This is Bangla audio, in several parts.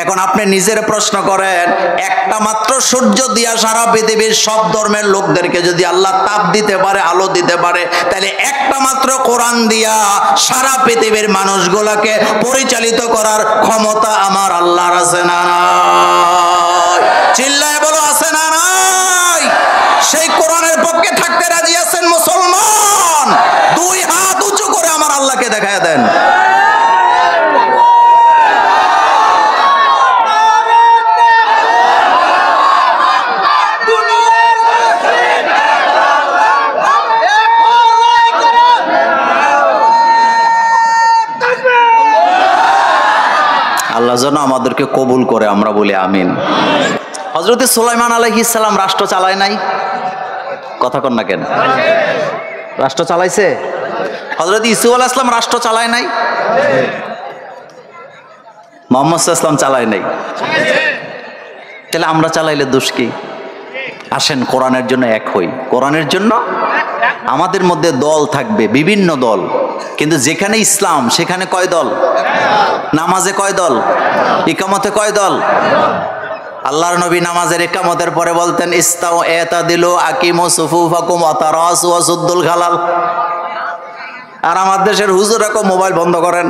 এখন আপনি নিজের প্রশ্ন করেন, একটা মাত্র সূর্য দিয়া সারা পৃথিবীর সব ধর্মের লোকদেরকে যদি আল্লাহ তাপ দিতে পারে, আলো দিতে পারে, তাহলে একটা মাত্র কোরআন দিয়া সারা পৃথিবীর মানুষগুলোকে পরিচালিত করার ক্ষমতা আমার আল্লাহর আছে না নাই? চিল্লায় বলো, আছে না নাই? সেই কোরআনের পক্ষে থাকতে রাজি আছেন মুসলমান? দুই হাত উঁচু করে আমার আল্লাহকে দেখায় দেন। আল্লাহ যেন আমাদেরকে কবুল করে, আমরা বলি আমিন। হযরত সুলাইমান আলাইহিস সালাম রাষ্ট্র চালায় নাই? কথা কন না কেন? রাষ্ট্র চালাইছে? হযরত ইসুফ আলাইহিস সালাম রাষ্ট্র চালায় নাই? মুহাম্মদ সাল্লাল্লাহু আলাইহি ওয়াসাল্লাম চালায় নাই? তাহলে আমরা চালাইলে দোষ কি? আসেন কোরআনের জন্য এক হই। কোরআনের জন্য আমাদের মধ্যে দল থাকবে, বিভিন্ন দল, কিন্তু যেখানে ইসলাম সেখানে কয় দল? নামাজে কয় দল? ইকামতে কয় দল? আল্লাহর নবী নামাজের ইকামতের পরে বলতেন, ইস্তাউ ইতাদিলু আকিমু সুফুফাকুম ওয়া তারাসু ওয়া সুদ্দুল খালাল। আর আমার দেশের হুজুররা কো মোবাইল বন্ধ করেন।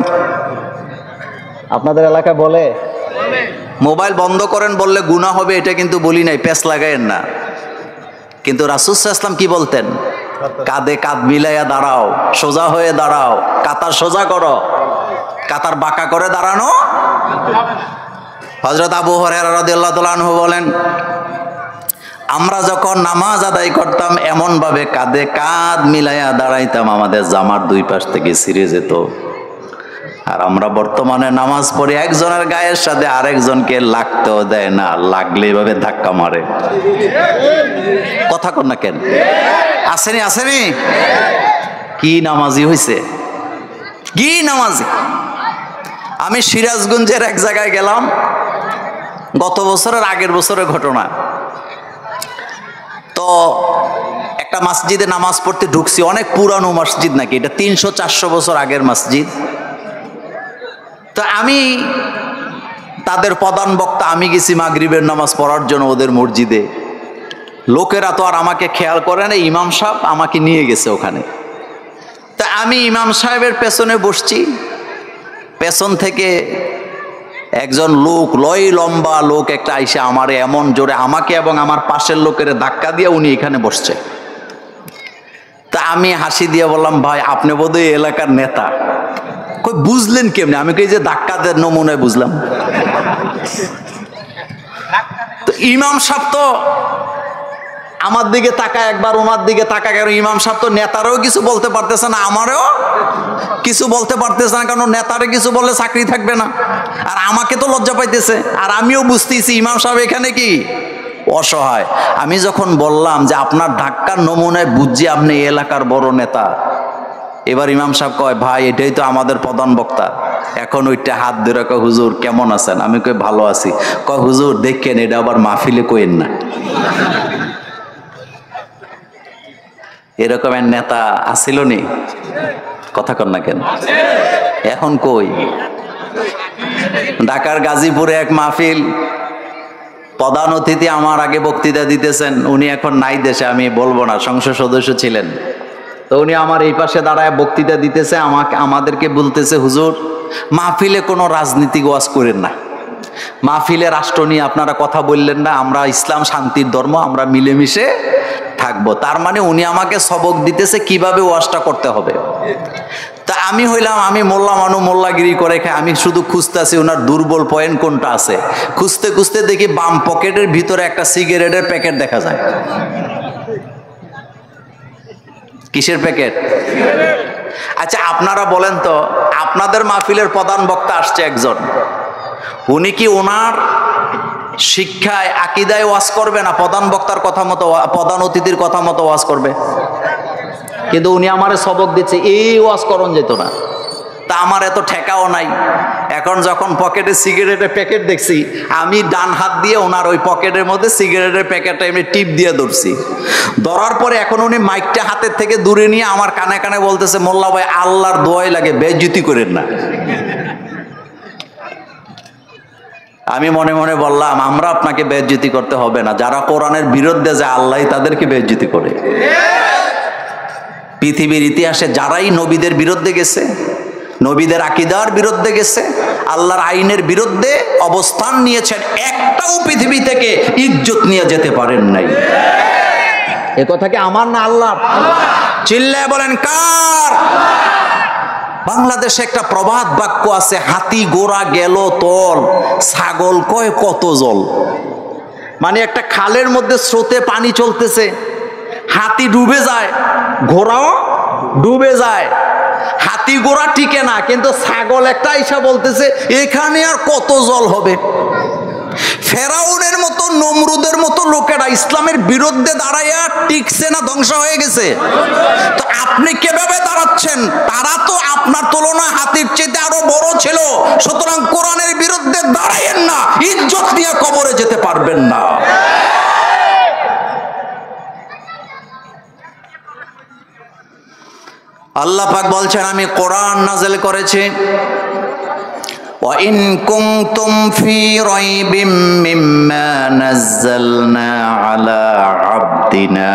আপনাদের এলাকায় বলে মোবাইল বন্ধ করেন, বললে গুনাহ হবে, এটা কিন্তু বলি নাই, পেছ লাগায়েন না। কিন্তু রাসূল সাল্লাল্লাহু আলাইহি ওয়াসাল্লাম কি বলতেন? কাঁধে কাঁধ মিলাইয়া দাঁড়াও, সোজা হয়ে দাঁড়াও, কাতার সোজা করো, কাতার বাঁকা করে দাঁড়ানো। হযরত আবু হুরায়রা রাদিয়াল্লাহু তাআলা আনহু বলেন, আমরা যখন নামাজ আদায় করতাম এমন ভাবে কাঁধে কাঁধ মিলাইয়া দাঁড়াইতাম, আমাদের জামার দুই পাশ থেকে ছিঁড়ে যেত। আর আমরা বর্তমানে নামাজ পড়ে একজনের গায়ের সাথে আরেকজনকে লাগতেও দেয় না, লাগলে এভাবে ধাক্কা মারে। কথা কন না কেন? আসেনি আসেনি? কি নামাজি হইছে, কি নামাজি! আমি সিরাজগঞ্জের এক জায়গায় গেলাম, গত বছরের আগের বছরের ঘটনা। তো একটা মসজিদে নামাজ পড়তে ঢুকছি, অনেক পুরানো মসজিদ নাকি, এটা 300-400 বছর আগের মসজিদ। তো আমি তাদের প্রধান বক্তা, আমি গেছি মাগরিবের নামাজ পড়ার জন্য ওদের মসজিদে। লোকেরা তো আর আমাকে খেয়াল করে না, ইমাম সাহেব আমাকে নিয়ে গেছে ওখানে। তা আমি ইমাম সাহেবের পেছনে বসছি, পেছন থেকে একজন লোক, লম্বা লোক একটা আইসা আমারে এমন জোরে আমাকে এবং আমার পাশের লোকের ধাক্কা দিয়ে উনি এখানে বসছে। তা আমি হাসি দিয়ে বললাম, ভাই আপনি বোধহয় এলাকার নেতা। কই বুঝলেন কেমনে? আমি কই যে ধাক্কা দেওয়ার নমুনায় বুঝলাম। তো ইমাম সাহেব তো আমার দিকে তাকায়, একবার ওনার দিকে তাকায়, কারণ ইমাম সাহেব তো নেতারও কিছু বলতে পারতেছে না, আমারও কিছু বলতে পারতেছে না, কারণ নেতারে কিছু বললে চাকরি থাকবে না। আর আমাকে তো লজ্জা পাইতেছে, আর আমিও বুঝতেছি ইমাম সাহেব এখানে কি অসহায়। আমি যখন বললাম যে আপনার ধাক্কার নমুনায় বুঝছি আপনি এলাকার বড় নেতা, এবার ইমাম সাহেব কয়, ভাই এটাই তো আমাদের প্রধান বক্তা। এখন ওইটা হাত ধরে কয়, হুজুর কেমন আছেন? আমি কই ভালো আছি। কয়, হুজুর দেখেন এটা আবার মাহফিলে কইেন না। এরকমের নেতা আসিল নি? কথা কন না কেন? এখন কই? ঢাকার গাজীপুরে এক মাহফিল, প্রধান অতিথি আমার আগে বক্তৃতা দিতেছেন, উনি এখন নাই দেশে, আমি বলবো না, সংসদ সদস্য ছিলেন। তো উনি আমার এই পাশে দাঁড়ায় বক্তৃতা দিতেছে, আমাদেরকে বলতেছে, হুজুর মাহফিলে কোনো রাজনীতি ওয়াজ করেন না, মাহফিলে রাষ্ট্র নিয়ে আপনারা কথা বললেন না, আমরা ইসলাম শান্তির ধর্ম, আমরা মিলেমিশে থাকবো। তার মানে উনি আমাকে সবক দিতেছে কিভাবে ওয়াজটা করতে হবে। তা আমি হইলাম, আমি মোল্লা মানু, মোল্লাগিরি করে খাই, আমি শুধু খুঁজতেছি ওনার দুর্বল পয়েন্ট কোনটা আছে। খুঁজতে খুঁজতে দেখি বাম পকেটের ভিতরে একটা সিগারেটের প্যাকেট দেখা যায়। কিসের প্যাকেট? আচ্ছা আপনারা বলেন তো, আপনাদের মাহফিলের প্রধান বক্তা আসছে একজন, উনি কি ওনার শিক্ষায় আকীদায় ওয়াজ করবে না প্রধান বক্তার কথা মতো, প্রধান অতিথির কথা মতো ওয়াজ করবে? কিন্তু উনি আমারে সবক দিচ্ছে, এই ওয়াজ করণ যেত না। তা আমার এত ঠেকাও নাই। এখন যখন পকেটে সিগারেটের প্যাকেট দেখছি, আমি ডান হাত দিয়ে ওনার ওই পকেটের মধ্যে সিগারেটের প্যাকেটটা এমনি টিপ দিয়ে ধরছি। ধরার পরে এখন উনি মাইকটা হাতের থেকে দূরে নিয়ে আমার কানে কানে বলতেছে, মোল্লা ভাই আল্লাহর দোয়াই লাগে বেইজ্জতি করেন না। আমি মনে মনে বললাম, আমরা আপনাকে বেইজ্জতি করতে হবে না, যারা কোরআনের বিরুদ্ধে যায় আল্লাহ তাদেরকে বেইজ্জতি করে। পৃথিবীর ইতিহাসে যারাই নবীদের বিরুদ্ধে গেছে, নবীদের আকীদার বিরুদ্ধে গেছে, আল্লাহর আইনের বিরুদ্ধে অবস্থান নিয়েছেন, একটাও পৃথিবী থেকে ইজ্জত নিয়ে যেতে পারেন নাই। এ কথা কি আমার না আল্লাহর? চিল্লায় বলেন কার? বাংলাদেশে একটা প্রবাদ বাক্য আছে, হাতি গোড়া গেল তল, ছাগল কয় কত জল। মানে একটা খালের মধ্যে স্রোতে পানি চলতেছে, হাতি ডুবে যায়, ঘোড়াও ডুবে যায়, হাতি ঘোড়া টিকে না, কিন্তু ছাগল একটা আইসা বলতেছে এখানে আর কত জল হবে। ফেরাউনের মতো, নমরুদের মতো লোকেরা ইসলামের বিরুদ্ধে দাঁড়াইয়া টিকছে না, ধ্বংস হয়ে গেছে। তো আপনি কিভাবে দাঁড়াচ্ছেন? তারা তো আপনার তুলনায় হাতির চেয়ে আরো বড় ছিল। সুতরাং কোরআনের বিরুদ্ধে দাঁড়াইয়েন না, ইজ্জত নিয়ে কবরে যেতে পারবেন না। আল্লাহ পাক বলছেন, আমি কোরআন নাযিল করেছি। وَإِن كُنتُمْ فِي رَيْبٍ مِّمَّا نَزَّلْنَا عَلَى عَبْدِنَا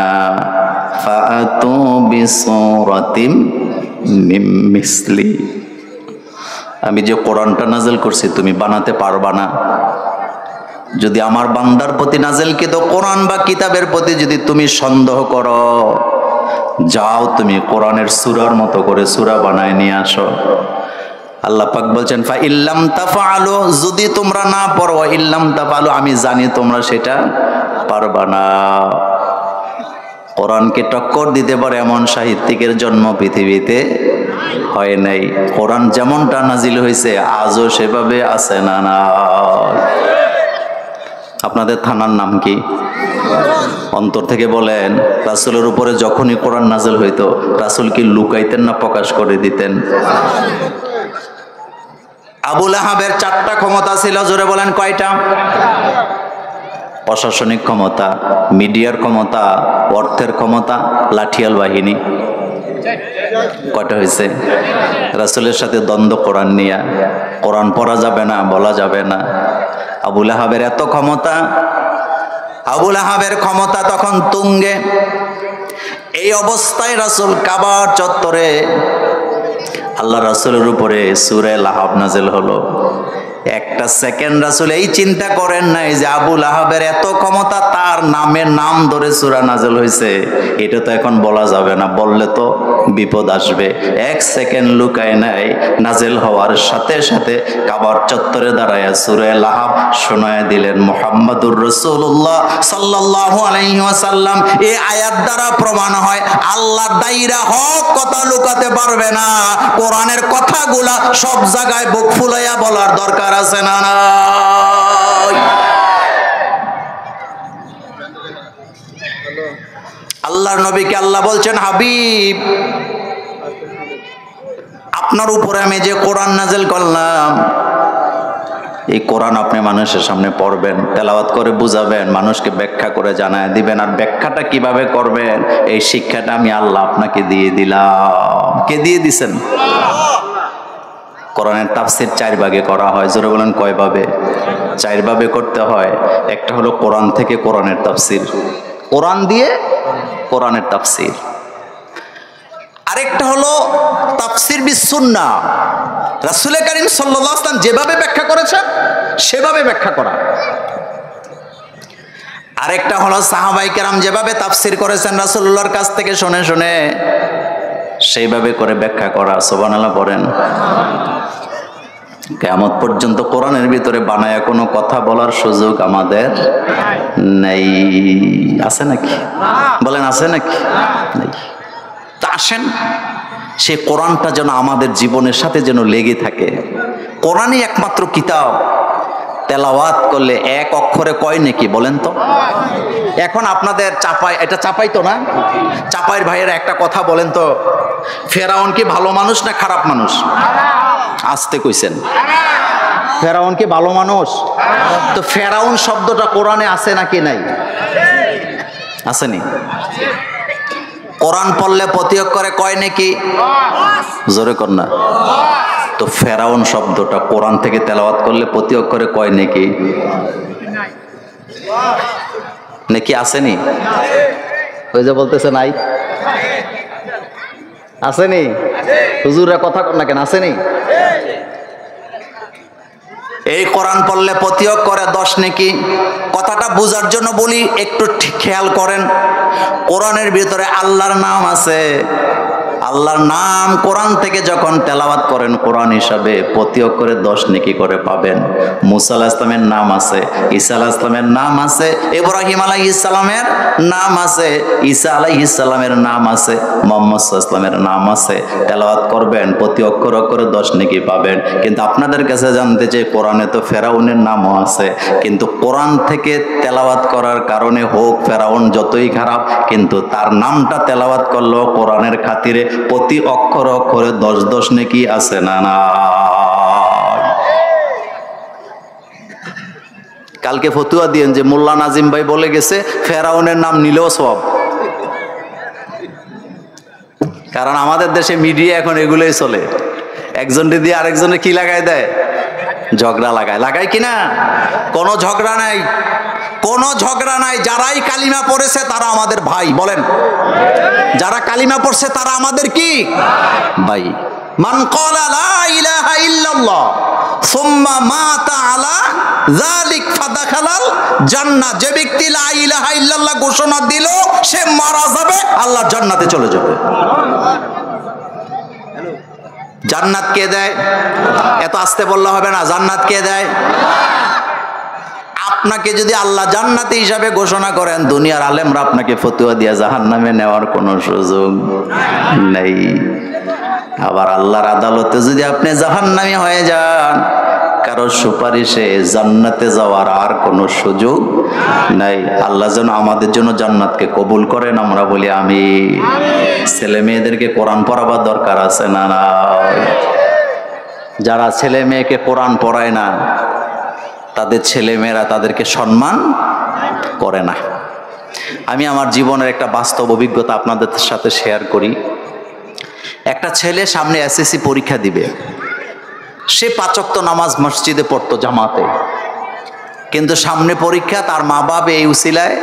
فَأْتُوا بِسُورَةٍ مِّن مِّثْلِهِ। আমি যে কোরআনটা নাযিল করছি তুমি বানাতে পারবা না। যদি আমার বান্দার প্রতি নাযিলকৃত কোরআন বা কিতাবের প্রতি যদি তুমি সন্দেহ করো, যাও তুমি কোরআনের সূরার মতো করে সূরা বানায় নিয়ে আসো। আল্লাহ পাক বলছেন, ফা ইল্লাম তাফআলু, যদি তোমরা না পারো, ইল্লাম তাফআলু, আমি জানি তোমরা সেটা পারবা না। কোরআনকে টক্কর দিতে পারে এমন সাহিত্যিকের জন্ম পৃথিবীতে হয় নাই। কোরআন যেমনটা নাজিল হয়েছে আজও সেভাবে আছে না? না। আপনাদের থানার নাম কি? অন্তর থেকে বলেন, রাসূলের উপরে যখনই কোরআন নাজিল হইতো রাসূল কি লুকাইতেন না প্রকাশ করে দিতেন? আবু লাহাবের 4টা ক্ষমতা ছিল, জোরে বলেন কয়টা? প্রশাসনিক ক্ষমতা, মিডিয়ার ক্ষমতা, অর্থের ক্ষমতা, লাঠিয়াল বাহিনী। কয়টা হয়েছে? রাসূলের সাথে দ্বন্দ্ব কোরআন নিয়ে, কোরআন পড়া যাবে না, বলা যাবে না। আবু লাহাবের এত ক্ষমতা, আবু লাহাবের ক্ষমতা তখন তুঙ্গে। এই অবস্থায় রাসূল কাবার চত্বরে আল্লাহ রাসূলের উপরে সূরা লাহাব নাযিল হলো। একটা সেকেন্ড রাসূল এই চিন্তা করেন নাই যে আবু লাহাবের এত ক্ষমতা, তার নামের নাম ধরে সূরা নাযিল হয়েছে, এটা তো এখন বলা যাবে না, বললে তো বিপদ আসবে। এক সেকেন্ড লুকায় নাই, নাযিল হওয়ার সাথে সাথে কাবার চত্বরে দাঁড়ায়া সূরা লাহাব শোনায় দিলেন। মুহাম্মাদুর রাসূলুল্লাহ সাল্লাল্লাহু আলাইহি ওয়াসাল্লাম। এই আয়াত দ্বারা প্রমাণ হয় আল্লাহর দায়রা হক কথা লুকাতে পারবে না। কোরআনের কথাগুলা সব জায়গায় বুক ফুলাইয়া বলার দরকার আছে না? আল্লাহর নবীকে আল্লাহ বলছেন, হাবিব আপনার উপরে আমি যে কোরআন নাযিল করলাম, এই কোরআন আপনি মানুষের সামনে পড়বেন, তেলাওয়াত করে বুঝাবেন, মানুষকে ব্যাখ্যা করে জানায় দিবেন। আর ব্যাখ্যাটা কিভাবে করবেন এই শিক্ষাটা আমি আল্লাহ আপনাকে দিয়ে দিলাম। কে দিয়ে দিছেন? কোরআনের তাফসীর 4 ভাগে করা হয়। জোরে বলেন কয় ভাবে? 4 ভাবে করতে হয়। একটা হলো কোরআন থেকে কোরআনের তাফসীর, কোরআন দিয়ে কোরআনের তাফসীর। আরেকটা হলো তাফসীর বিস সুন্নাহ, রাসূল কারীম সাল্লাল্লাহু আলাইহি ওয়াসাল্লাম যেভাবে ব্যাখ্যা করেছেন সেভাবে ব্যাখ্যা করা। আরেকটা হলো সাহাবায়ে কেরাম যেভাবে তাফসীর করেছেন রাসূলুল্লাহর কাছ থেকে শুনে শুনে সেইভাবে করে ব্যাখ্যা করা। সুবহানাল্লাহ পড়েন। কিয়ামত পর্যন্ত কোরআনের ভিতরে বানায়া কোনো কথা বলার সুযোগ আমাদের নেই। আছে নাকি? বলেন আছে নাকি? নেই। তা আসেন সেই কোরআনটা যেন আমাদের জীবনের সাথে যেন লেগে থাকে। কোরআনই একমাত্র কিতাব, তেলাওয়াত করলে এক অক্ষরে কয় নাকি বলেন তো? এখন আপনাদের চাপাই, এটা চাপাই তো না, চাপাইয়ের ভাইয়েরা একটা কথা বলেন তো, ফেরাউন কি ভালো মানুষ না খারাপ মানুষ? আসতে কইছেন। ফেরাউন কি ভালো মানুষ? তো ফেরাউন শব্দটা কোরআনে আছে নাকি নাই? আসেনি? কোরআন পড়লে প্রতিয়োগ করে কয় নাকি? জোরে কর না। তো ফেরাউন শব্দটা কোরআন থেকে তেলাওয়াত করলে প্রতি অক্ষরে কয় নেকি? নাকি আসেনি? ওই যে বলতেছে নাই, আসেনি? হুজুররা কথা কর না কেন, আসেনি? এই কোরআন পড়লে প্রতি অক্ষরে 10 নেকি। কথাটা বোঝার জন্য বলি, একটু খেয়াল করেন। কোরআনের ভিতরে আল্লাহর নাম আছে। আল্লাহর নাম কোরআন থেকে যখন তেলাওয়াত করেন কোরআন হিসাবে প্রতি অক্ষরে 10 নেকি করে পাবেন। মুসা আলাইহিস সালামের নাম আছে, ঈসা আলাইহিস সালামের নাম আছে, ইব্রাহিম আলাইহিস সালামের নাম আছে, ঈসা আলাইহিস সালামের নাম আছে, মুহাম্মদ সাল্লাল্লাহু আলাইহি ওয়াসাল্লামের নাম আছে। তেলাওয়াত করবেন প্রতি অক্ষর অক্ষরে 10 নেকি পাবেন। কিন্তু আপনাদের কাছে জানতে চাই, কোরআনে তো ফেরাউনের নামও আছে, কিন্তু কোরআন থেকে তেলাওয়াত করার কারণে হোক ফেরাউন যতই খারাপ, কিন্তু তার নামটা তেলাওয়াত করলেও কোরআনের খাতিরে প্রতি অক্ষর অক্ষরে 10 নেকি আছে না? না। কালকে ফতুয়া দিয়েন যে মোল্লা নাজিম ভাই বলে গেছে ফেরাউনের নাম নিলেও সওয়াব। কারণ আমাদের দেশে মিডিয়া এখন এগুলোই চলে, একজনকে দিয়ে আরেকজনে কি লাগাই দেয়, ঝগড়া লাগায় কিনা? কোনো ঝগড়া নাই, কোনো ঝগড়া নাই। যারাই কালিমা পড়েছে তারা আমাদের ভাই, বলেন। যারা কালিমা পড়ছে তারা আমাদের কি ভাই। মান ক্বালা লা ইলাহা ইল্লাল্লাহ সুম্মা মাতা আলা যালিক ফাদাখালাল জান্নাহ। যে ব্যক্তি লা ইলাহা ইল্লাল্লাহ ঘোষণা দিল সে মারা যাবে, আল্লাহর জান্নাতে চলে যাবে। জান্নাত কে দেয়? এত আস্তে বললে হবে না। জান্নাত কে দেয়? আপনাকে যদি আল্লাহ জান্নাতি হিসাবে ঘোষণা করেন, দুনিয়ার আলেমরা আপনাকে ফতোয়া দিয়ে জাহান্নামে নেওয়ার কোনো সুযোগ নেই। আবার আল্লাহর আদালতে যদি আপনি জাহান্নামী হয়ে যান, কারো সুপারিশে জান্নাতে যাওয়ার আর কোনো সুযোগ নাই। আল্লাহ যেন আমাদের জন্য জান্নাতকে কবুল করেন, আমরা বলি আমিন। ছেলে মেয়েদেরকে কোরআন পড়াবার দরকার আছে না? না। যারা ছেলে মেয়েকে কোরআন পড়ায় না, তাদের ছেলে মেয়েরা তাদেরকে সম্মান করে না। আমি আমার জীবনের একটা বাস্তব অভিজ্ঞতা আপনাদের সাথে শেয়ার করি। একটা ছেলে সামনে এসএসসি পরীক্ষা দিবে, সে 5 ওয়াক্ত নামাজ মসজিদে পড়তো জামাতে, কিন্তু সামনে পরীক্ষা, তার মা বাপ এই উসিলায়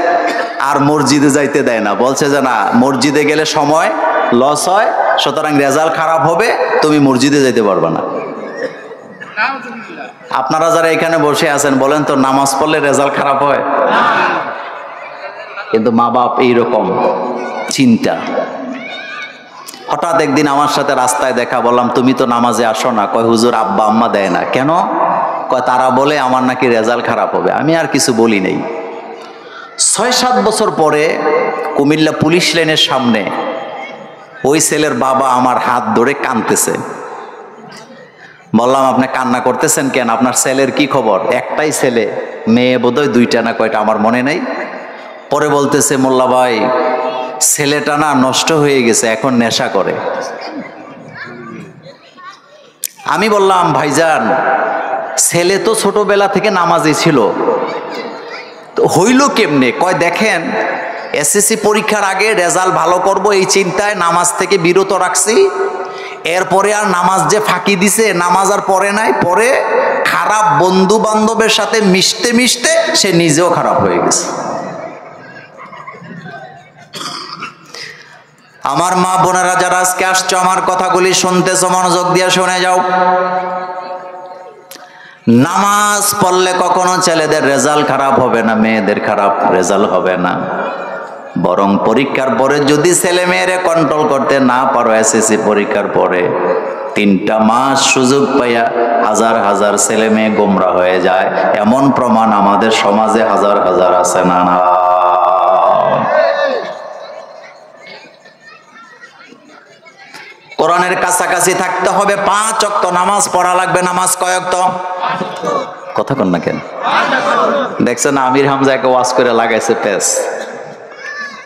আর মসজিদে যাইতে দেয় না। বলছে যে না, মসজিদে গেলে সময় লস হয়, সুতরাং রেজাল্ট খারাপ হবে, তুমি মসজিদে যাইতে পারবে না। আপনারা যারা এখানে বসে আছেন বলেন তো, নামাজ পড়লে রেজাল্ট খারাপ হয়? কিন্তু মা বাপ এইরকম চিন্তা। হঠাৎ একদিন আমার সাথে রাস্তায় দেখা, বললাম তুমি তো নামাজে আসো না। কয় হুজুর আব্বা আম্মা দেয় না। কেন? কয় তারা বলে আমার নাকি রেজাল্ট খারাপ হবে। আমি আর কিছু বলি নেই। 6-7 বছর পরে কুমিল্লা পুলিশ লাইনের সামনে ওই ছেলের বাবা আমার হাত ধরে কাঁদতেছে। বললাম আপনি কান্না করতেছেন কেন? আপনার ছেলের কি খবর? একটাই ছেলে, মেয়ে বোধহয় 2টা না কয়টা, আমার মনে নেই। পরে বলতেছে মোল্লা ভাই, ছেলেটা না নষ্ট হয়ে গেছে, এখন নেশা করে। আমি বললাম ভাইজান, ছেলে তো ছোটবেলা থেকে নামাজি ছিল, তো হইল কেমনে? কয় দেখেন, এসএসসি পরীক্ষার আগে রেজাল্ট ভালো করব এই চিন্তায় নামাজ থেকে বিরত রাখছি, এরপরে আর নামাজ যে ফাঁকি দিছে, নামাজ আর পড়ে নাই, পরে খারাপ বন্ধু বান্ধবের সাথে মিশতে মিশতে সে নিজেও খারাপ হয়ে গেছে। আমার মা বোনেরা যারা আজকে আসছো, আমার কথাগুলি শুনতেছো, মনোযোগ দিয়ে শুনে যাও। নামাজ পড়লে কখনো ছেলেদের রেজাল্ট খারাপ হবে না, মেয়েদের খারাপ রেজাল্ট হবে না। বরং পরীক্ষার পরে যদি ছেলে মেয়েরে কন্ট্রোল করতে না পারো, এসএসসি পরীক্ষার পরে 3টা মাস সুযোগ পাইয়া হাজার হাজার ছেলে মেয়ে গোমরা হয়ে যায়। এমন প্রমাণ আমাদের সমাজে হাজার হাজার আছে না? না। কোরআনের কাছাকাছি থাকতে হবে। 5 ওয়াক্ত নামাজ পড়া লাগবে। নামাজ কয় ওয়াক্ত? কথা কন না কেন? দেখছেন আমির হামজা একে ওয়াজ করে লাগাইছে পেস।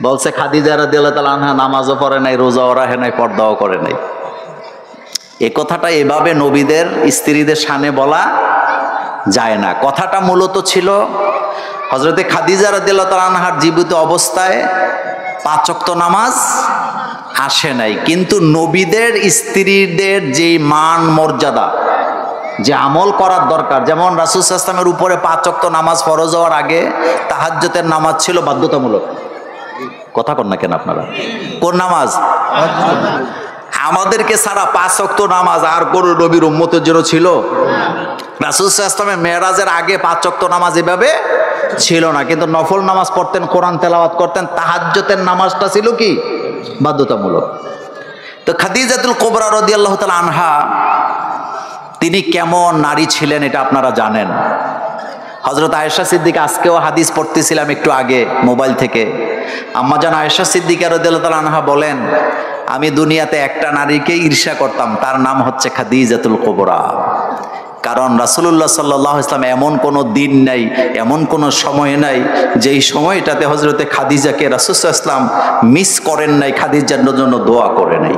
বলছে খাদিজা রাদিয়াল্লাহু তাআলা আনহা নামাজও পড়ে নাই, রোজাও রাখে নাই, পর্দাও করে নাই। এই কথাটা এভাবে নবীদের স্ত্রীদের শানে বলা যায় না। কথাটা মূলত ছিল হযরতে খাদিজা রাদিয়াল্লাহু তাআলা আনহার জীবিত অবস্থায় 5 ওয়াক্ত নামাজ আসে নাই, কিন্তু নবীদের স্ত্রীদের যে মান মর্যাদা, যে আমল করার দরকার, যেমন রাসূল সাল্লাল্লাহু আলাইহি ওয়াসাল্লামের উপরে 5 ওয়াক্ত নামাজ ফরজ হওয়ার আগে তাহাজ্জুদের নামাজ ছিল বাধ্যতামূলক। কথা কন না কেন আপনারা? কোন নামাজ? আমাদেরকে সারা 5 ওয়াক্ত নামাজ আর কোন নবীর উম্মতের জন্য ছিল? রাসূল সাল্লাল্লাহু আলাইহি ওয়াসাল্লামের মেরাজের আগে 5 ওয়াক্ত নামাজ এভাবে ছিল না, কিন্তু নফল নামাজ পড়তেন, কোরআন তেলাওয়াত করতেন। তাহাজ্জুদের নামাজটা ছিল কি? বাধ্যতামূলক। তো খাদিজাতুল কুবরা রাদিয়াল্লাহু তাআলা আনহা তিনি কেমন নারী ছিলেন এটা আপনারা জানেন। হযরত আয়েশা সিদ্দিকা, আজকেও হাদিস পড়তেছিলাম একটু আগে মোবাইল থেকে, আম্মাজান আয়েশা সিদ্দিকা রাদিয়াল্লাহু তাআলা আনহা বলেন, আমি দুনিয়াতে একটা নারীকে ঈর্ষা করতাম, তার নাম হচ্ছে খাদিজাতুল কুবরা। কারণ রাসূলুল্লাহ সাল্লাল্লাহু আলাইহি ওয়াসাল্লাম এমন কোনো দিন নাই, এমন কোনো সময় নাই যেই সময়টাতে হযরতে খাদিজাকে রাসূল সাল্লাল্লাহু আলাইহি ওয়াসাল্লাম মিস করেন নাই, খাদিজার জন্য দোয়া করে নাই।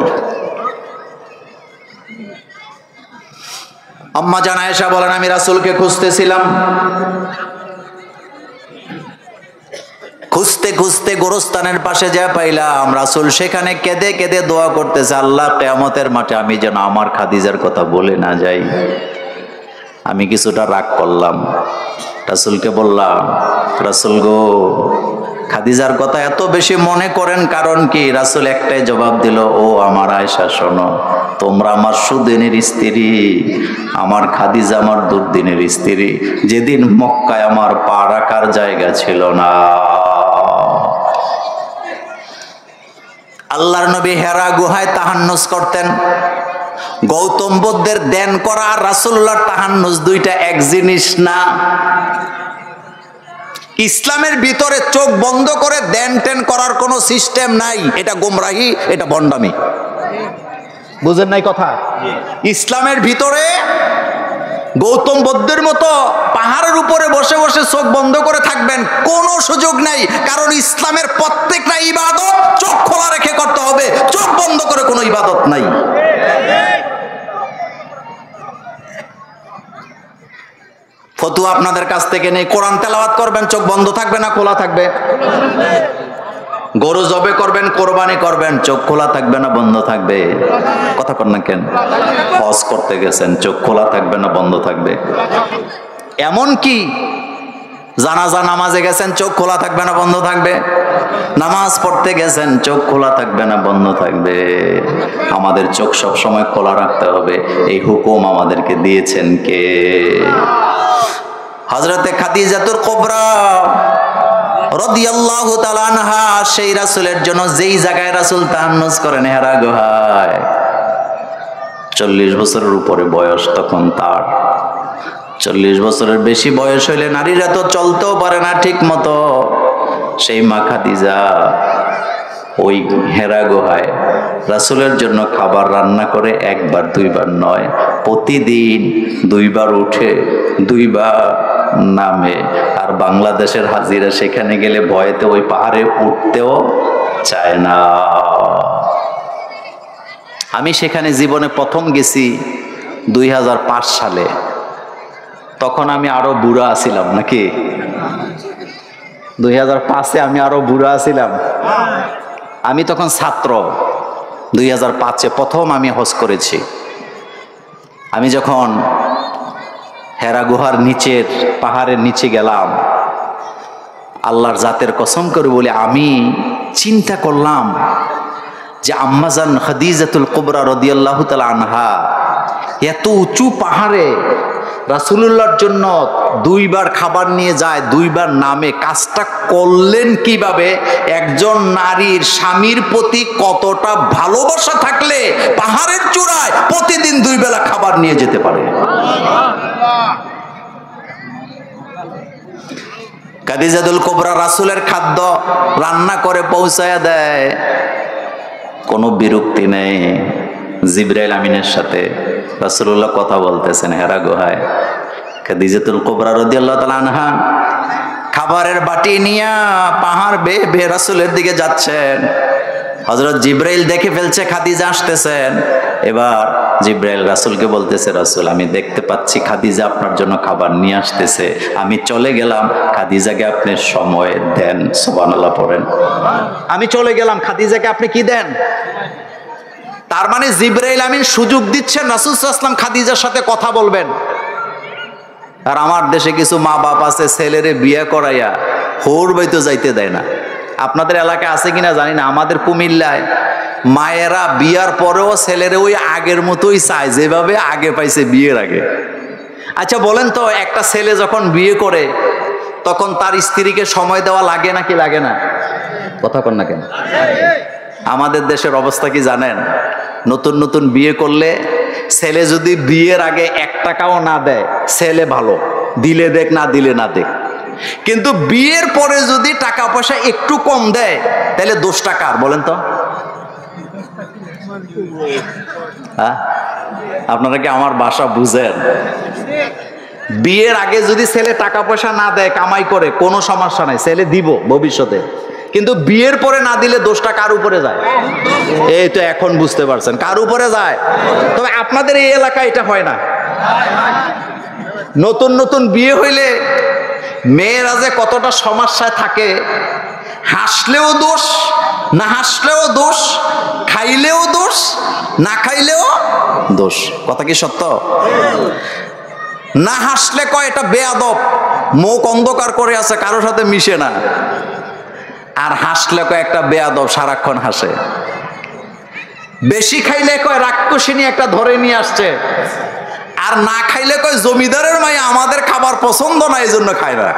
আম্মা জান আয়েশা বলেন, আমি রাসূলকে খুঁজতেছিলাম, খুঁজতে খুঁজতে গোরস্থানের পাশে যা পাইলাম রাসূল সেখানে কেঁদে কেঁদে দোয়া করতেছে, আল্লাহ কিয়ামতের মাঠে আমি যেন আমার খাদিজার কথা বলে না যাই। আমি কিছুটা রাগ করলাম, রাসূলকে বললাম, রাসূল গো, খাদিজার কথা এত বেশি মনে করেন কারণ কি? রাসূল একটাই জবাব দিল, ও আমার আয়েশা শোনো, তোমরা আমার সুদিনের স্ত্রী, আমার খাদিজা আমার দুর্দিনের স্ত্রী। যেদিন মক্কায় আমার পা রাখার জায়গা ছিল না, আল্লাহর নবী হেরা গুহায় তাহান্নুজ করতেন। গৌতম বুদ্ধের ধ্যান করা আর রাসূলুল্লাহর তাহান্নুজ দুইটা এক জিনিস না। ইসলামের ভিতরে চোখ বন্ধ করে ধ্যান টেন করার কোনো সিস্টেম নাই, এটা গোমরাহি, এটা ভণ্ডামি। বুঝেন নাই কথা? ইসলামের ভিতরে গৌতম বুদ্ধের মতো পাহাড়ের উপরে বসে বসে চোখ বন্ধ করে থাকবেন কোনো সুযোগ নাই, কারণ ইসলামের প্রত্যেকটা ইবাদত চোখ খোলা রেখে করতে হবে, চোখ বন্ধ করে কোনো ইবাদত নাই। ফতুয়া আপনাদের কাছ থেকে নেই, কোরআন তেলাওয়াত করবেন, চোখ বন্ধ থাকবে না খোলা থাকবে? গরু জবে করবেন, কোরবানি করবেন, চোখ খোলা থাকবে না বন্ধ থাকবে? কথা কর না কেন? হজ করতে গেছেন, চোখ খোলা থাকবে না বন্ধ থাকবে? এমন কি জানাজা নামাজে গেছেন, চোখ খোলা থাকবে না বন্ধ থাকবে? নামাজ পড়তে গেছেন, চোখ খোলা থাকবে না বন্ধ থাকবে? আমাদের চোখ সব সময় খোলা রাখতে হবে, এই হুকুম আমাদেরকে দিয়েছেন কে? হযরতে খাদিজাতুল কুবরা রাদিয়াল্লাহু তাআলা আনহা, সেই রাসূলের জন্য যেই জায়গায় রাসূল তাহান্নুজ করেন হেরা গুহায়, 40 বছরের উপরে বয়স তখন তার। 40 বছরের বেশি বয়স হইলে নারীরা তো চলতেও পারে না ঠিক মতো। সেই মা খাদিজা ওই হেরা গুহায় রাসূলের জন্য খাবার রান্না করে, একবার দুইবার নয়, প্রতিদিন 2 বার উঠে 2 বার নামে। আর বাংলাদেশের হাজিরা সেখানে গেলে ভয়েতে ওই পাহাড়ে উঠতেও চায় না। আমি সেখানে জীবনে প্রথম গেছি 2005 সালে, তখন আমি আরো বুড়া আছিলাম। নাকি 2005-এ আমি আরো বুড়া আছিলাম? আমি তখন ছাত্র। 2005-এ প্রথম আমি হজ করেছি। আমি যখন হেরা গুহার নিচের পাহাড়ের নিচে গেলাম, আল্লাহর জাতের কসম করে বলে আমি চিন্তা করলাম যে আম্মাজান খাদিজাতুল কুবরা রাদিয়াল্লাহু তাআলা আনহা এত উঁচু পাহাড়ে রাসূলুল্লাহর জন্য 2 বার খাবার নিয়ে যায়, 2 বার নামে, কাজটা করলেন কিভাবে? একজন নারীর স্বামীর প্রতি কতটা ভালোবাসা থাকলে পাহাড়ের চূড়ায় প্রতিদিন 2 বেলা খাবার নিয়ে যেতে পারে? খাদিজাতুল কুবরা রাসূলের খাদ্য রান্না করে পৌঁছায়া দেয়, কোনো বিরক্তি নেই। জিবরাইল আমিনের সাথে রাসূলুল্লাহ কথা বলতেছেন হেরা গুহায়। খাদিজাতুল কুবরা রাদিয়াল্লাহু তাআলা আনহা খাবারের বাটি নিয়ে পাহাড় বেয়ে বেয়ে রাসূলের দিকে যাচ্ছেন। হযরত জিব্রাইল দেখে ফেলছে খাদিজা আসতেছেন। এবার জিব্রাইল রাসূলকে বলতেছে, রাসূল আমি দেখতে পাচ্ছি খাদিজা আপনার জন্য খাবার নিয়ে আসতেছে, আমি চলে গেলাম, খাদিজাকে আপনি সময় দেন। সুবহানাল্লাহ পড়েন। আমি চলে গেলাম, খাদিজাকে আপনি কি দেন? তার মানে জিব্রাইল আমিন সুযোগ দিচ্ছেন রাসূল সাল্লাল্লাহু আলাইহি ওয়াসাল্লাম খাদিজার সাথে কথা বলবেন। আর আমার দেশে কিছু মা বাপ আছে ছেলেরে বিয়ে করাইয়া হোর বাইতে যাইতে দেয় না। আপনাদের এলাকায় আছে কিনা জানি না, আমাদের কুমিল্লায় মায়েরা বিয়ার পরেও ছেলেরে ওই আগের মতোই চায় যেভাবে আগে পাইছে বিয়ের আগে। আচ্ছা বলেন তো, একটা ছেলে যখন বিয়ে করে তখন তার স্ত্রীকে সময় দেওয়া লাগে নাকি লাগে না? কথা কন না কেন? আমাদের দেশের অবস্থা কি জানেন? নতুন নতুন বিয়ে করলে ছেলে যদি বিয়ের আগে 1 টাকাও না দেয়, ছেলে ভালো, দিলে দেখ না দিলে না দেখ। কিন্তু বিয়ের পরে যদি টাকা পয়সা একটু কম দেয় তাহলে দোষটা কার বলেন তো? হ্যাঁ, আপনারা কি আমার ভাষা বুঝেন? বিয়ের আগে যদি ছেলে টাকা পয়সা না দেয়, কামাই করে, কোনো সমস্যা নাই, ছেলে দিব ভবিষ্যতে। কিন্তু বিয়ের পরে না দিলে দোষটা কার উপরে যায়? এই তো এখন বুঝতে পারছেন কার উপরে যায়। তবে আপনাদের এই এলাকায় এটা হয় না। নতুন নতুন বিয়ে হইলে মেয়েরা যে কতটা সমস্যায় থাকে, হাসলেও দোষ, না হাসলেও দোষ, খাইলেও দোষ, না খাইলেও দোষ। কথা কি সত্য? না হাসলে কয় এটা বেয়াদব, মুখ অন্ধকার করে আছে, কারোর সাথে মিশে না। আর হাসলে কয় একটা বেয়াদব, সারাক্ষণ হাসে। বেশি খাইলে কয় রাক্ষসিনী একটা ধরে নিয়ে আসছে। আর না খাইলে কয় জমিদারের মাইয়া আমাদের খাবার পছন্দ না, এই জন্য খায় না।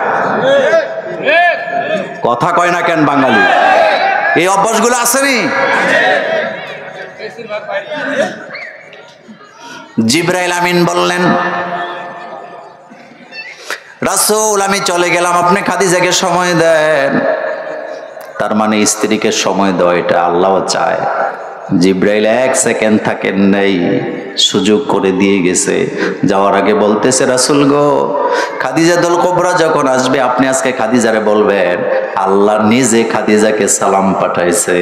কথা কয় না কেন বাঙালি? এই অভ্যাসগুলো আসেনি? জিব্রাইল আমিন বললেন, রাসূল আমি চলে গেলাম, আপনি খাদিজাকে সময় দেন। তার মানে স্ত্রীকে সময় দেওয়া এটা আল্লাহও চায়। জিব্রাইল 1 সেকেন্ড থাকেন নাই, সুযোগ করে দিয়ে গেছে। যাওয়ার আগে বলতেছে, রাসূল গো, খাদিজাতুল কুবরা যখন আসবে আপনি আজকে খাদিজারে বলবেন আল্লাহ নিজে খাদিজাকে সালাম পাঠাইছে।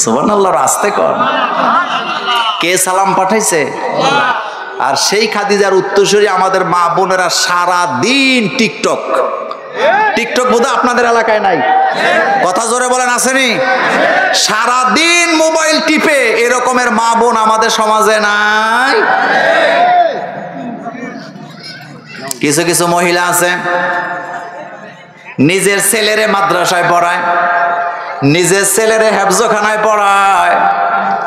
সুবহানাল্লাহ, আস্তে কর। কে সালাম পাঠাইছে? আর সেই খাদিজার উত্তরসূরি আমাদের মা বোনেরা সারা দিন টিকটক বোধহয় আপনাদের এলাকায় নাই, কথা জোরে বলেন আসেনি? সারা দিন মোবাইল টিপে এরকমের মা বোন আমাদের সমাজে নাই? কিছু কিছু মহিলা আছে নিজের ছেলেরে মাদ্রাসায় পড়ায়, নিজের ছেলেরে হেফজখানায় পড়ায়,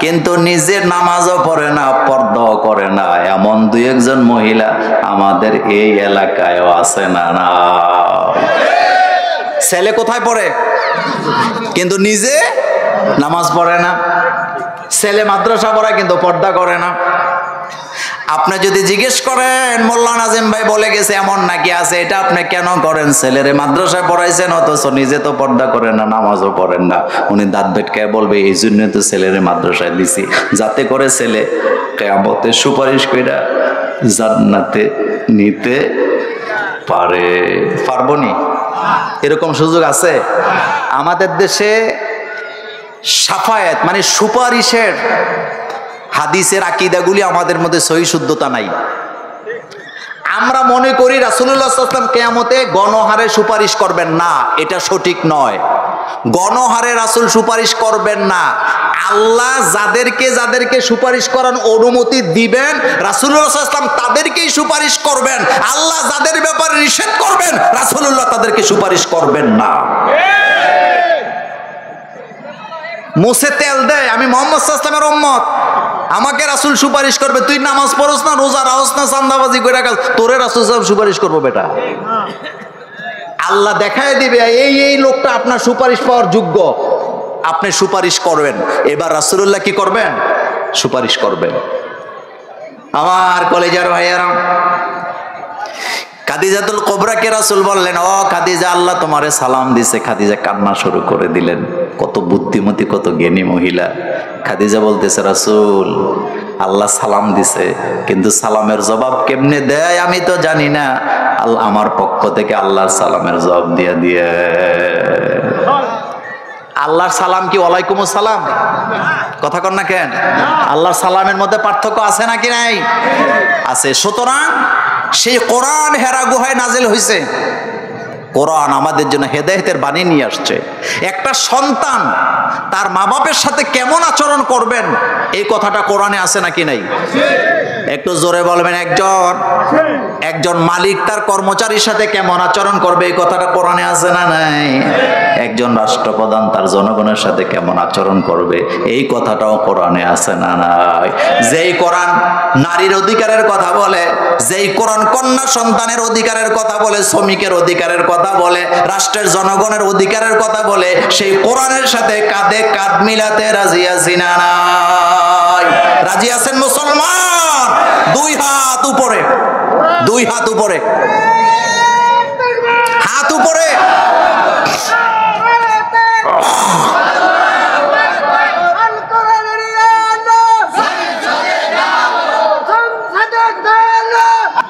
কিন্তু নিজের নামাজও পড়ে না, পর্দাও করে না। এমন 2-1 মহিলা আমাদের এই এলাকায়ও আছে না? না, ছেলে কোথায় পড়ে কিন্তু নিজে নামাজ পড়ে না, ছেলে মাদ্রাসা পড়ায় কিন্তু পর্দা করে না। আপনি যদি জিজ্ঞেস করেন মোল্লা নাজিম ভাই বলে গেছে এমন নাকি আছে, এটা আপনি কেন করেন? ছেলেরে মাদ্রাসায় পড়াইছেন অথচ নিজে তো পর্দা করেন না, নামাজও পড়েন না। উনি দাঁত বেটকায় বলবে এই জন্য তো ছেলেরে মাদ্রাসায় দিছি, যাতে করে ছেলে কিয়ামতে সুপারিশ কইরা জান্নাতে নিতে পারে। পারবনি? এরকম সুযোগ আছে আমাদের দেশে? শাফায়াত মানে সুপারিশের হাদিসের আকীদাগুলি আমাদের মধ্যে সহি শুদ্ধতা নাই। আমরা মনে করি রাসূলুল্লাহ সাল্লাল্লাহু আলাইহি ওয়াসাল্লাম কিয়ামতে গণহারে সুপারিশ করবেন না, এটা সঠিক নয়। গণহারে রাসূল সুপারিশ করবেন না। আল্লাহ যাদেরকে সুপারিশ করার অনুমতি দিবেন রাসূলুল্লাহ সাল্লাল্লাহু আলাইহি ওয়াসাল্লাম তাদেরকেই সুপারিশ করবেন। আল্লাহ যাদের ব্যাপারে নিষেধ করবেন রাসূলুল্লাহ তাদেরকে সুপারিশ করবেন না। মুছে তেল দেয়, আমি মুহাম্মদ সাল্লাল্লাহু আলাইহি ওয়াসাল্লামের উম্মত, আমাকে রাসূল সুপারিশ করবে। তুই নামাজ পড়ছ না, রোজা রাখছ না, চাঁদাবাজি কইরা কাজ, তোরে রাসূল সাল্লাল্লাহু সুপারিশ করবো বেটা। আল্লাহ দেখায় দিবে এই লোকটা আপনার সুপারিশ পাওয়ার যোগ্য, আপনি সুপারিশ করবেন। এবার রাসূলুল্লাহ কি করবেন? সুপারিশ করবেন। আমার কলেজার ভাইয়ারা, খাদিজাতুল কুবরাকে রাসূল বললেন, ও খাদিজা আল্লাহ তোমারে সালাম দিছে। খাদিজা কান্না শুরু করে দিলেন। কত বুদ্ধিমতী, কত জ্ঞানী মহিলা। খাদিজা বলতেছে, রাসূল আল্লাহ সালাম দিছে, কিন্তু সালামের জবাব কেমনে দেয় আমি তো জানি না, আমার পক্ষ থেকে আল্লাহর সালামের জবাব দিয়ে আল্লাহর সালাম কি ওয়ালাইকুমুস সালাম? কথা কন না কেন? আল্লাহর সালামের মধ্যে পার্থক্য আছে নাকি নাই? আছে। সুতরাং সেই কোরআন হেরা গুহায় নাজিল হয়েছে। কোরআন আমাদের জন্য হেদায়েতের বাণী নিয়ে আসছে। একটা সন্তান তার মা বাপের সাথে কেমন আচরণ করবেন এই কথাটা কোরআনে আছে নাকি নাই? একটু জোরে বলবেন। একজন মালিক তার কর্মচারীর সাথে কেমন আচরণ করবে এই কথাটা কোরআনে আছে না নাই? একজন রাষ্ট্রপ্রধান তার জনগণের সাথে কেমন আচরণ করবে এই কথাটাও কোরআনে আছে না নাই? যেই কোরআন নারীর অধিকারের কথা বলে, যেই কোরআন কন্যা সন্তানের অধিকারের কথা বলে, শ্রমিকের অধিকারের কথা বলে, রাষ্ট্রের জনগণের অধিকারের কথা বলে, সেই কোরআনের সাথে কাঁধে কাঁধ মিলাতে রাজি আছি না নাই? রাজি আছেন মুসলমান? দুই হাত উপরে, দুই হাত উপরে, হাত উপরে।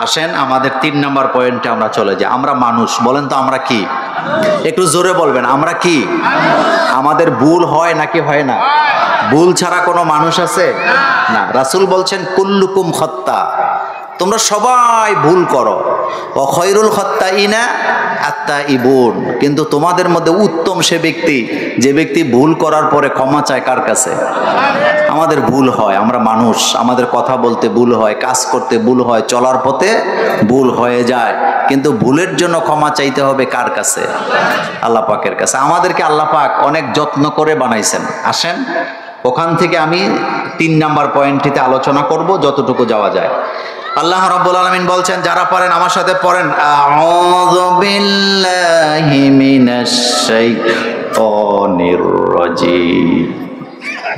আসেন আমাদের 3 নম্বর পয়েন্টে আমরা চলে যাই। আমরা মানুষ, বলেন তো আমরা কি? একটু জোরে বলবেন, আমরা কি? আমাদের ভুল হয় নাকি হয় না? ভুল ছাড়া কোনো মানুষ আছে না। রাসূল বলছেন কুল্লুকুম খাত্তা, তোমরা সবাই ভুল করো। ও খৈরুল খাত্তাইনা আত্তাইবুন, কিন্তু তোমাদের মধ্যে উত্তম সে ব্যক্তি যে ব্যক্তি ভুল করার পরে ক্ষমা চায় কার কাছে? আমাদের ভুল হয়, আমরা মানুষ, আমাদের কথা বলতে ভুল হয়, কাজ করতে ভুল হয়, চলার পথে ভুল হয়ে যায়, কিন্তু ভুলের জন্য ক্ষমা চাইতে হবে কার কাছে? আল্লাহ পাকের কাছে। আমাদেরকে আল্লাহ পাক অনেক যত্ন করে বানাইছেন। আসেন ওখান থেকে আমি 3 নাম্বার পয়েন্টটিতে আলোচনা করব যতটুকু যাওয়া যায়। আল্লাহ রাব্বুল আলামিন বলছেন, যারা পারেন আমার সাথে পড়েন, আউযু বিল্লাহি মিনাশ শাইতানির রাজীম,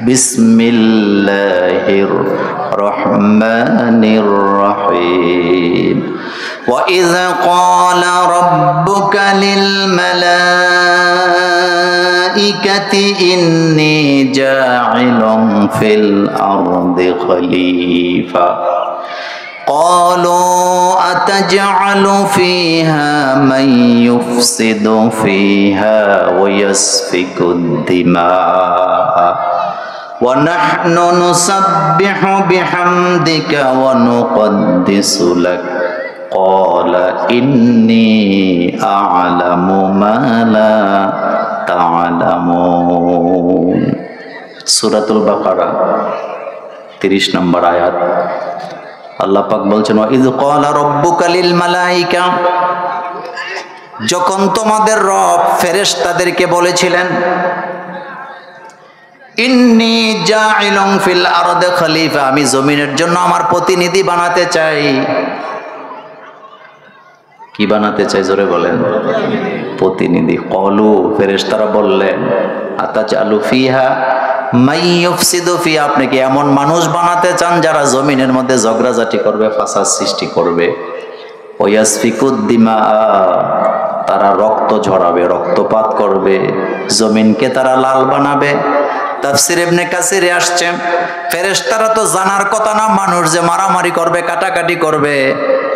বিসমিল্লাহির রহমানির রহিম। ওয়া ইয ক্বালা রাব্বুকা লিল মালাইকাতি ইন্নী জাইলুন ফিল আরদি খলিফা قالوا أتجعل فيها من يفسد فيها ويسفك الدماء ونحن نسبح بحمدك ونقدس لك قال إني أعلم ما لا تعلمون। সূরাতুল বাকারা 30 নম্বর আয়াত। আল্লাহ পাক বলছেন, ওয়া ইয ক্বালা রাব্বুকা লিল মালাইকা, যখন তোমাদের রব ফেরেশতাদেরকে বলেছিলেন, ইন্নী জাইলুন ফিল আরদি খলিফা, আমি জমিনের জন্য আমার প্রতিনিধি বানাতে চাই। কি বানাতে চাই? জোরে বলেন। প্রতিনিধি। ক্বালু, ফেরেশতারা বললেন, আতাজালু ফিহা মাইয়ুফসিদু ফিহা, আপনি কি এমন মানুষ বানাতে চান যারা জমিনের মধ্যে ঝগড়াঝাটি করবে, ফাসাদ সৃষ্টি করবে? ওয়াসফিকুদ দিমা, তারা রক্ত ঝরাবে, রক্তপাত করবে, জমিনকে তারা লাল বানাবে। তাফসীর ইবনে কাসিরে আসছে, ফেরেশতারা তো জানার কথা না মানুষ যে মারামারি করবে, কাটাকাটি করবে।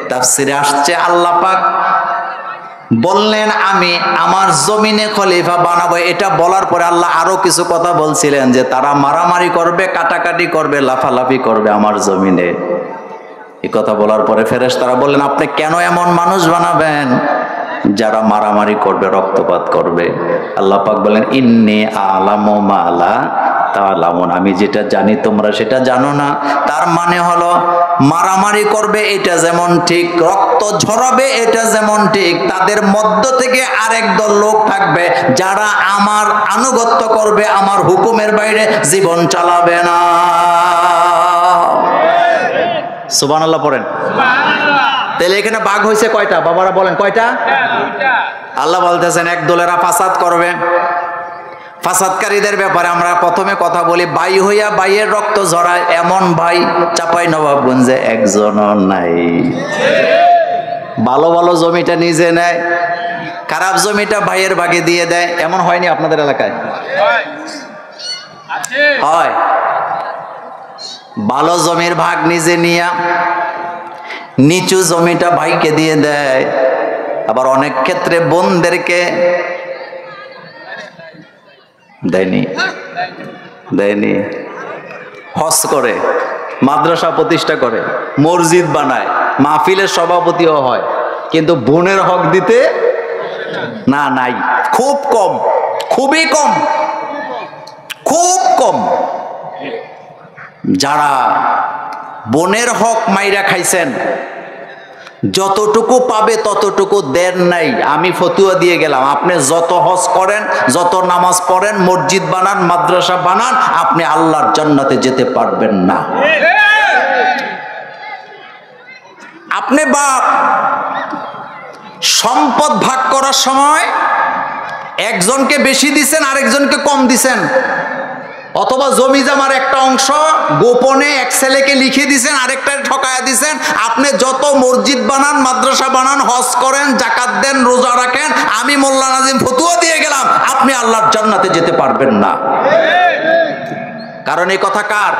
তাফসীরে আসছে আল্লাহ পাক বললেন আমি আমার জমিনে খলিফা বানাবো। এটা বলার পরে আল্লাহ আরো কিছু কথা বলছিলেন যে তারা মারামারি করবে, কাটাকাটি করবে, লাফালাফি করবে আমার জমিনে। এই কথা বলার পরে ফেরেশতারা বললেন, আপনি কেন এমন মানুষ বানাবেন যারা মারামারি করবে, রক্তপাত করবে? আল্লাহ পাক বলেন, ইন্নী আ'লামু মা লা তা'লামুন, আমি যেটা জানি তোমরা সেটা জানো না। তার মানে হলো মারামারি করবে এটা যেমন ঠিক, রক্ত ঝরাবে এটা যেমন ঠিক, তাদের মধ্য থেকে আরেক দল লোক থাকবে যারা আমার আনুগত্য করবে, আমার হুকুমের বাইরে জীবন চালাবে না। সুবহানাল্লাহ পড়েন। তাহলে এখানে ভাগ হয়েছে কয়টা? বাবারা বলেন কয়টা? আল্লাহ বলতেছেন এক দলেরা ফাসাদ করবে। ফাসাদকারীদের ব্যাপারে আমরা প্রথমে কথা বলি, ভাই হইয়া ভাইয়ের রক্ত ঝরায় এমন ভাই চাঁপাইনবাবগঞ্জে একজনও নাই। ভালো ভালো জমিটা নিজে নেয়, খারাপ জমিটা ভাইয়ের ভাগে দিয়ে দেয়, এমন হয়নি আপনাদের এলাকায়? হয়। ভালো জমির ভাগ নিজে নিয়া নিচু জমিটা ভাইকে দিয়ে দেয়। আবার অনেক ক্ষেত্রে বোনদেরকে দেয়নি? দেয়নি। হজ করে, মাদ্রাসা প্রতিষ্ঠা করে, মসজিদ বানায়, মাহফিলের সভাপতিও হয়, কিন্তু বোনের হক দিতে না, নাই, খুব কম, খুবই কম, খুব কম। যারা বোনের হক মাইরা খাইছেন, যতটুকু পাবে ততটুকু দেন নাই। আমি ফতুয়া দিয়ে গেলাম, আপনি যত হজ করেন, যত নামাজ পড়েন, মসজিদ বানান, মাদ্রাসা বানান, আপনি আল্লাহর জান্নাতে যেতে পারবেন না। আপনি বাপ সম্পদ ভাগ করার সময় একজনকে বেশি দিছেন, আরেকজনকে কম দিছেন, অথবা জমি জমার একটা অংশ গোপনে এক ছেলেকে লিখে দিছেন, আরেকটা ঠকায়া দিছেন। আপনি যত মসজিদ বানান, মাদ্রাসা বানান, হজ করেন, জাকাত দেন, রোজা রাখেন, আমি মোল্লা নাজিম ফতুয়া দিয়ে গেলাম, আপনি আল্লাহর জান্নাতে যেতে পারবেন না। কারণ এই কথা কার?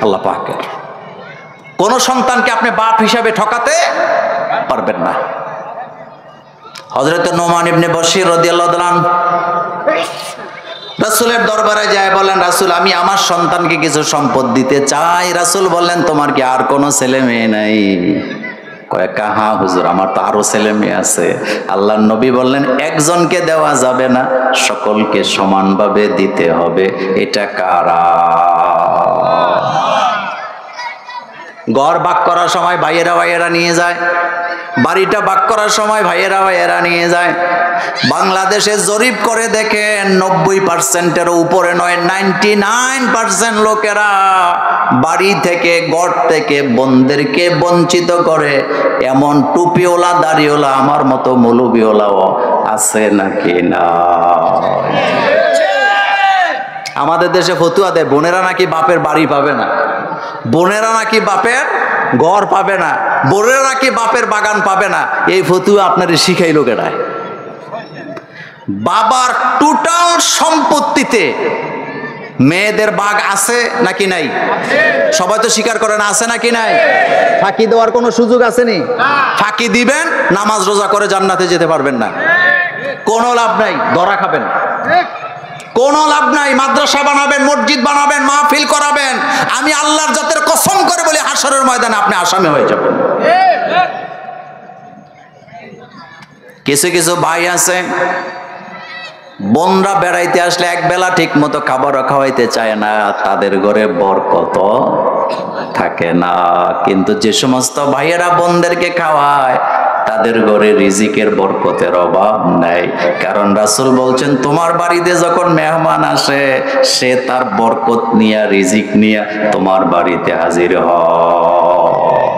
আল্লাহ পাকের। কোন সন্তানকে আপনি বাপ হিসাবে ঠকাতে পারবেন না। হযরত নোমান ইবনে বশির রাদিয়াল্লাহু তাআলা রাসূলের দরবারে যায়, বলেন রাসূল, আমি আমার সন্তানকে কিছু সম্পদ দিতে চাই। রাসূল বললেন, তোমার কি আর কোনো ছেলে মেয়ে নাই? কয়েক হ্যাঁ হুজুর, আমার তো আরো ছেলে মেয়ে আছে। আল্লাহর নবী বললেন, একজনকে দেওয়া যাবে না, সকলকে সমানভাবে দিতে হবে। এটা কারা? ঘর ভাগ করার সময় ভাইয়েরা নিয়ে যায়, বাড়িটা ভাগ করার সময় ভাইয়েরা নিয়ে যায়। বাংলাদেশে জরিপ করে দেখেন 90%-এর উপরে নয়, 99% লোকেরা বাড়ি থেকে, ঘর থেকে বোনদেরকে বঞ্চিত করে। এমন টুপিওয়ালা, দাড়িওয়ালা, আমার মতো মৌলবীওয়ালাও আছে নাকি না? আমাদের দেশে ফতুয়া দেয়, বোনেরা নাকি বাপের বাড়ি পাবে না, বোনেরা নাকি বাপের ঘর পাবে না, বোনেরা নাকি বাপের বাগান পাবে না। এই ফতুয়া আপনারে শিখাই লোকেরায়। বাবার টোটাল সম্পত্তিতে মেয়েদের ভাগ আছে নাকি নাই? সবাই তো স্বীকার করে না, আছে নাকি নাই? ফাঁকি দেওয়ার কোনো সুযোগ আসেনি? ফাঁকি দিবেন, নামাজ রোজা করে জান্নাতে যেতে পারবেন না। কোনো লাভ নাই, ধরা খাবেন। কোনো লাভ নাই। মাদ্রাসা বানাবেন, মসজিদ বানাবেন, মাহফিল করাবেন, আমি আল্লাহর জাতের কসম করে বলি, হাশরের ময়দানে আপনি আসামি হয়ে যাবেন। কিছু কিছু ভাই আছে, বোনরা বেড়াইতে আসলে এক বেলা ঠিক মতো খাবারও খাওয়াইতে চায় না, তাদের ঘরে বরকত থাকে না। কিন্তু যে সমস্ত ভাইয়েরা বোনদেরকে খাওয়ায়, তাদের ঘরে রিজিকের বরকতের অভাব নাই। কারণ রাসূল বলছেন, তোমার বাড়িতে যখন মেহমান আসে, সে তার বরকত নিয়ে, রিজিক নিয়ে তোমার বাড়িতে হাজির হয়।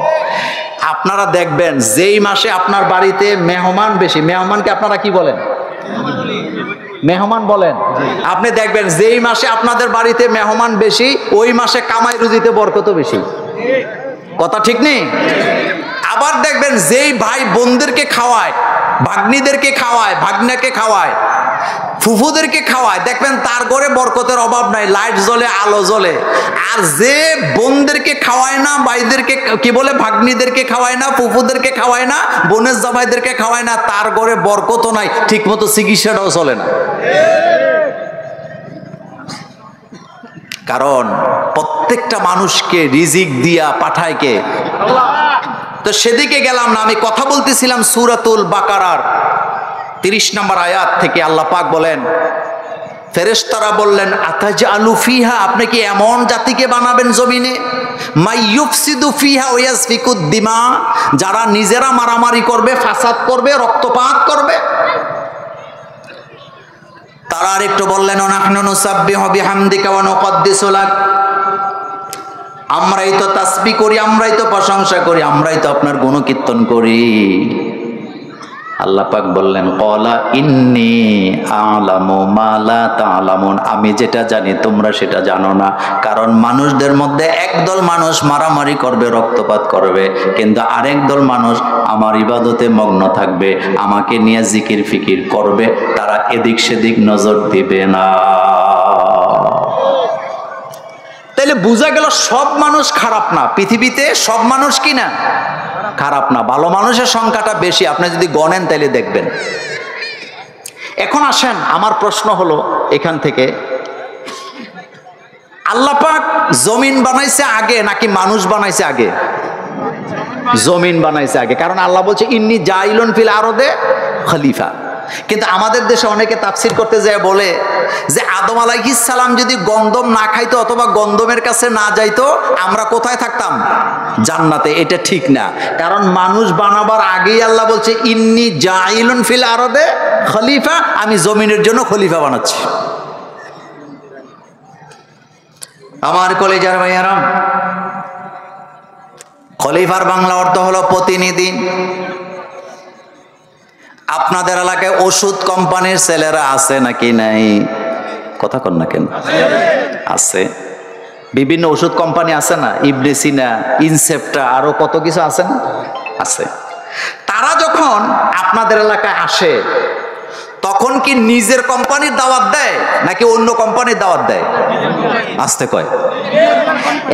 আপনারা দেখবেন, যেই মাসে আপনার বাড়িতে মেহমান বেশি, মেহমানকে আপনারা কি বলেন? মেহমান বলেন। আপনি দেখবেন, যেই মাসে আপনাদের বাড়িতে মেহমান বেশি, ওই মাসে কামাই রুজিতে বরকত বেশি। কথা ঠিক নেই? আবার দেখবেন, যেই ভাই বোনদেরকে খাওয়ায়, ভাগ্নিদেরকে খাওয়ায়, ভাগ্নাকে খাওয়ায়, ফুফুদেরকে খাওয়ায়, দেখবেন তার ঘরে বরকতের অভাব নাই, লাইট জ্বলে, আলো জ্বলে। আর যে বোনদেরকে খাওয়ায় না, ভাইদেরকে কি বলে, ভাগ্নিদেরকে খাওয়ায় না, ফুফুদেরকে খাওয়ায় না, বোনের জামাইদেরকে খাওয়ায় না, তার ঘরে বরকতও নাই, ঠিক মতো চিকিৎসাটাও চলে না। কারণ প্রত্যেকটা মানুষকে রিজিক দিয়া পাঠায় কে? আল্লাহ। তো সেদিকে গেলাম না, আমি কথা বলতেছিলাম সূরাতুল বাকারার 30 নম্বর আয়াত থেকে। আল্লাহ পাক বলেন, ফেরেশতারা বললেন, আতাজআলু ফিহা, আপনি কি এমন জাতিকে বানাবেন জমিনে, মাইয়ুফসিদু ফিহা ওয়া ইয়াসফিকুদ দিমা, যারা নিজেরা মারামারি করবে, ফাসাদ করবে, রক্তপাত করবে। তারা আরেকটু বললেন, নাহনু নুসাব্বিহু বিহামদিকা ওয়া নুকদ্দিসু লাক, আমরাই তো তাসবিহ করি, আমরাই তো প্রশংসা করি, আমরাই তো আপনার গুণকীর্তন করি। আল্লাহ পাক বললেন, ক্বালা ইন্নী আ'লামু মা লা তা'লামুন, আমি যেটা জানি তোমরা সেটা জানো না। কারণ মানুষদের মধ্যে একদল মানুষ মারামারি করবে, রক্তপাত করবে, কিন্তু আরেক দল মানুষ আমার ইবাদতে মগ্ন থাকবে, আমাকে নিয়ে জিকির ফিকির করবে, তারা এদিক সেদিক নজর দিবে না। তাইলে বোঝা গেল, সব মানুষ খারাপ না, পৃথিবীতে সব মানুষ কি না খারাপ না, ভালো মানুষের সংখ্যাটা বেশি। আপনি যদি গণেন তাইলে দেখবেন। এখন আসেন, আমার প্রশ্ন হলো এখান থেকে, আল্লাহ পাক জমিন বানাইছে আগে নাকি মানুষ বানাইছে আগে? জমিন বানাইছে আগে, কারণ আল্লাহ বলছে ইন্নী জাইলুন ফিল আরদে খলিফা। কিন্তু আমাদের দেশে অনেকে তাফসীর করতে যায় বলে যে আদম আলাইহিস সালাম যদি গন্ধম না খাইতো অথবা গন্ধমের কাছে না যাইতো, আমরা কোথায় থাকতাম? জান্নাতে। এটা ঠিক না, কারণ মানুষ বানাবার আগেই আল্লাহ বলছে ইন্নী জাইলুন ফিল আরদে খলিফা, আমি জমিনের জন্য খলিফা বানাচ্ছি। আমার কলেজার ভাইয়ারা, খলিফার বাংলা অর্থ হলো প্রতিনিধি। আপনাদের এলাকায় ওষুধ কোম্পানির ছেলেরা আছে নাকি নাই? কথা কন না কেন? আছে। বিভিন্ন ওষুধ কোম্পানি আছে না, ইবনেসিনা, ইনসেপ্টা, আরো কত কিছু আছে না? আছে। তারা যখন আপনাদের এলাকায় আসে তখন কি নিজের কোম্পানির দাওয়াত দেয় নাকি অন্য কোম্পানির দাওয়াত দেয়? আসতে কয়।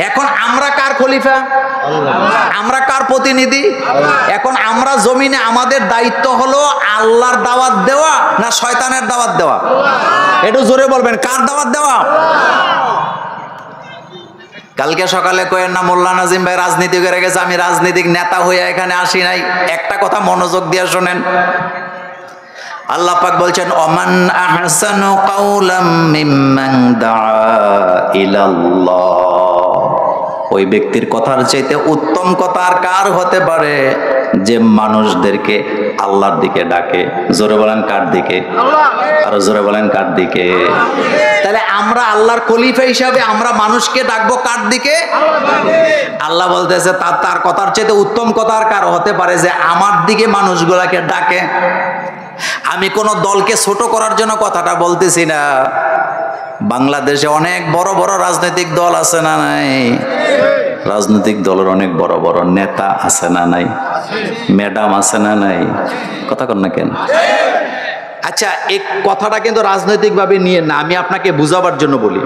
এখন আমরা কার খলিফা? আমরা কার প্রতিনিধি? এখন আমরা জমিনে আমাদের দায়িত্ব হলো আল্লাহর দাওয়াত দেওয়া না শয়তানের দাওয়াত দেওয়া? একটু জোরে বলবেন, কার দাওয়াত দেওয়া? কালকে সকালে কয়েন না মোল্লা নাজিম ভাই রাজনীতি করে গেছে, আমি রাজনৈতিক নেতা হয়ে এখানে আসি নাই। একটা কথা মনোযোগ দিয়ে শোনেন, আল্লাহ পাক বলছেন ওমান আহসানু কাওলাম মিম্মান দাআ ইলাল্লাহ, ওই ব্যক্তির কথার চাইতে উত্তম কথা আর কার হতে পারে যে মানুষদেরকে আল্লাহর দিকে ডাকে। জোরে বলেন কার দিকে? আরো জোরে বলেন কার দিকে? তাহলে আমরা আল্লাহর খলিফা হিসাবে আমরা মানুষকে ডাকবো কার দিকে? আল্লাহ বলতেছে তার কথার চাইতে উত্তম কথা আর কার হতে পারে যে আমার দিকে মানুষগুলাকে ডাকে। আমি কোন দলকে ছোট করার জন্য কথাটা বলতেছি না। বাংলাদেশে অনেক বড় বড় রাজনৈতিক দল আছে না নাই? রাজনৈতিক দলের অনেক বড় বড় নেতা আছে না নাই? ম্যাডাম আছে না নাই? কথা কন না কেন? আচ্ছা, এই কথাটা কিন্তু রাজনৈতিক ভাবে নিয়ে না, আমি আপনাকে বুঝাবার জন্য বলি।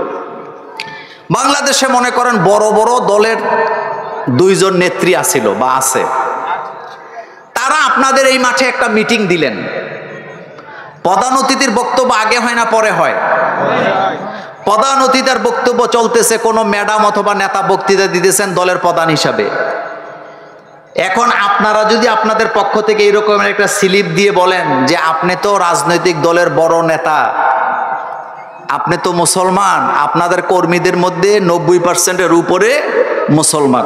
বাংলাদেশে মনে করেন বড় বড় দলের দুইজন নেত্রী আছিল বা আছে, তারা আপনাদের এই মাঠে একটা মিটিং দিলেন। প্রধান অতিথির বক্তব্য আগে হয় না পরে হয়? প্রধান অতিথির বক্তব্য চলতেছে, কোন ম্যাডাম অথবা নেতা বক্তৃতা দিতেছেন দলের প্রধান হিসাবে। এখন আপনারা যদি আপনাদের পক্ষ থেকে এরকম একটা স্লিপ দিয়ে বলেন যে আপনি তো রাজনৈতিক দলের বড় নেতা, আপনি তো মুসলমান, আপনাদের কর্মীদের মধ্যে 90%-এর উপরে মুসলমান,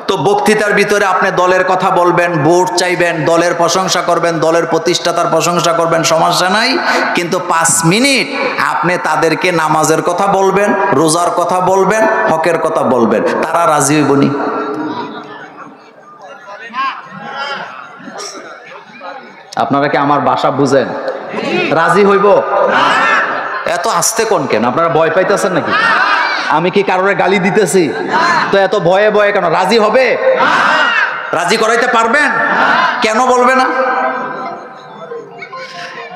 তো বক্তৃতার ভিতরে আপনি দলের কথা বলবেন, ভোট চাইবেন, দলের প্রশংসা করবেন, দলের প্রতিষ্ঠাতার প্রশংসা করবেন, সমস্যা নাই। কিন্তু 5 মিনিট আপনি তাদেরকে নামাজের কথা বলবেন, রোজার কথা বলবেন, হকের কথা বলবেন, তারা রাজি হইবনি? আপনারা কি আমার ভাষা বুঝেন? রাজি হইব? এত আস্তে কোন কেন? আপনারা ভয় পাইতেছেন নাকি? আমি কি কারোর গালি দিতেছি? তো এত ভয়ে ভয়ে কেন? রাজি হবে? রাজি করাইতে পারবেন? কেন বলবে না?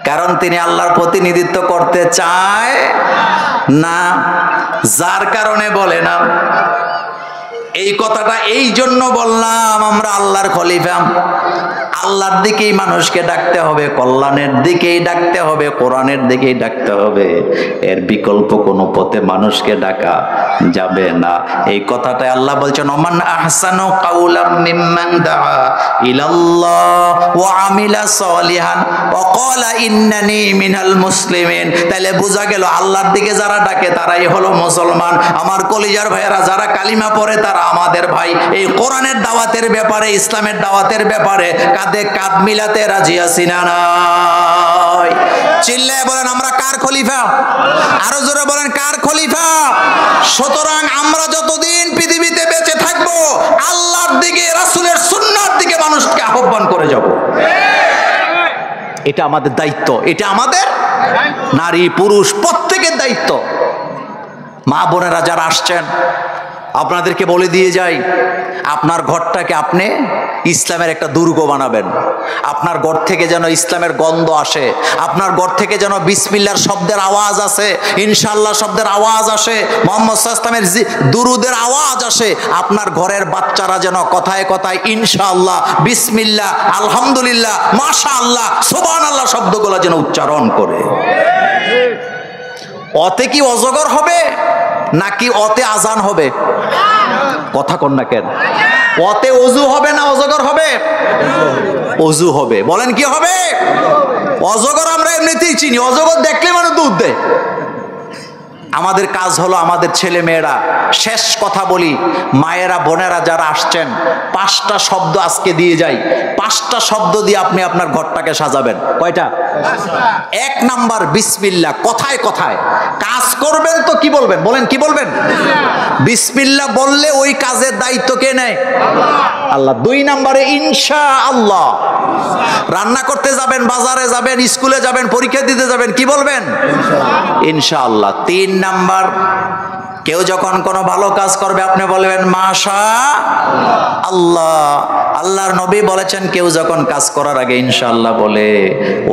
কারণ তিনি আল্লাহর প্রতিনিধিত্ব করতে চায় না, যার কারণে বলে না। এই কথাটা এই জন্য বললাম, আমরা আল্লাহর খলিফা, আল্লাহর দিকেই মানুষকে ডাকতে হবে, কল্যাণের দিকেই ডাকতে হবে, কোরআনের দিকেই ডাকতে হবে। এর বিকল্প কোনো পথে মানুষকে ডাকা যাবে না। এই কথাটাই আল্লাহ বলছেন ওমান আহসানু কাওলাম মিম্মান দাআ ইলাল্লাহ ওয়া আমিলা সলিহান ওয়া ক্বালা ইন্নানি মিনাল মুসলিমিন। তাহলে বোঝা গেল আল্লাহর দিকে যারা ডাকে তারাই হলো মুসলমান। আমার কলিজার ভাইয়েরা, যারা কালিমা পড়ে তারা আমাদের ভাই। এই কোরআনের দাওয়াতের ব্যাপারে, ইসলামের দাওয়াতের ব্যাপারে কাঁধে কাঁধ মিলাতে রাজি আছি না নাই? চিল্লায় বলেন আমরা কার খলিফা? আরো জোরে বলেন কার খলিফা? সুতরাং আমরা যতদিন পৃথিবীতে বেঁচে থাকবো আল্লাহর দিকে, রাসূলের সুন্নাহর দিকে মানুষকে আহ্বান করে যাব। এটা আমাদের দায়িত্ব, এটা আমাদের নারী পুরুষ প্রত্যেকের দায়িত্ব। মা বোনেরা যারা আসছেন, আপনাদেরকে বলে দিয়ে যাই, আপনার ঘরটাকে আপনি ইসলামের একটা দুর্গ বানাবেন। আপনার ঘর থেকে যেন ইসলামের গন্ধ আসে, আপনার ঘর থেকে যেন বিসমিল্লাহর শব্দের আওয়াজ আসে, ইনশাআল্লাহ শব্দের আওয়াজ আসে, মুহাম্মদ সাল্লাল্লাহু আলাইহি ওয়াসাল্লামের দুরুদের আওয়াজ আসে। আপনার ঘরের বাচ্চারা যেন কথায় কথায় ইনশাআল্লাহ, বিসমিল্লাহ, আলহামদুলিল্লাহ, মাশাআল্লাহ, সুবহানাল্লাহ শব্দগুলো যেন উচ্চারণ করে। অতে কি অজগর হবে নাকি অতে আজান হবে? কথা কন না কেন? অতে অজু হবে না অজগর হবে? অজু হবে। বলেন কি হবে? অজগর আমরা এমনিতেই চিনি, অজগর দেখলে মানুষ দুধ দেয়। আমাদের কাজ হলো আমাদের ছেলে মেয়েরা, শেষ কথা বলি, মায়েরা বোনেরা যারা আসছেন, 5টা শব্দ আজকে দিয়ে যাই। 5টা শব্দ দিয়ে আপনি আপনার ঘরটাকে সাজাবেন। কয়টা? 1 নাম্বার বিসমিল্লাহ। কথায় কথায় কাজ করবেন তো কি বলবেন? বলেন কি বলবেন? বিসমিল্লাহ বললে ওই কাজের দায়িত্ব কে নেয়? আল্লাহ। 2 নাম্বারে ইনশাআল্লাহ। রান্না করতে যাবেন, বাজারে যাবেন, স্কুলে যাবেন, পরীক্ষা দিতে যাবেন, কি বলবেন? ইনশাআল্লাহ। 3 নাম্বার, কেউ যখন কোনো ভালো কাজ করবে আপনি বলবেন মাশাআল্লাহ। আল্লাহর নবী বলেছেন কেউ যখন কাজ করার আগে ইনশাআল্লাহ বলে,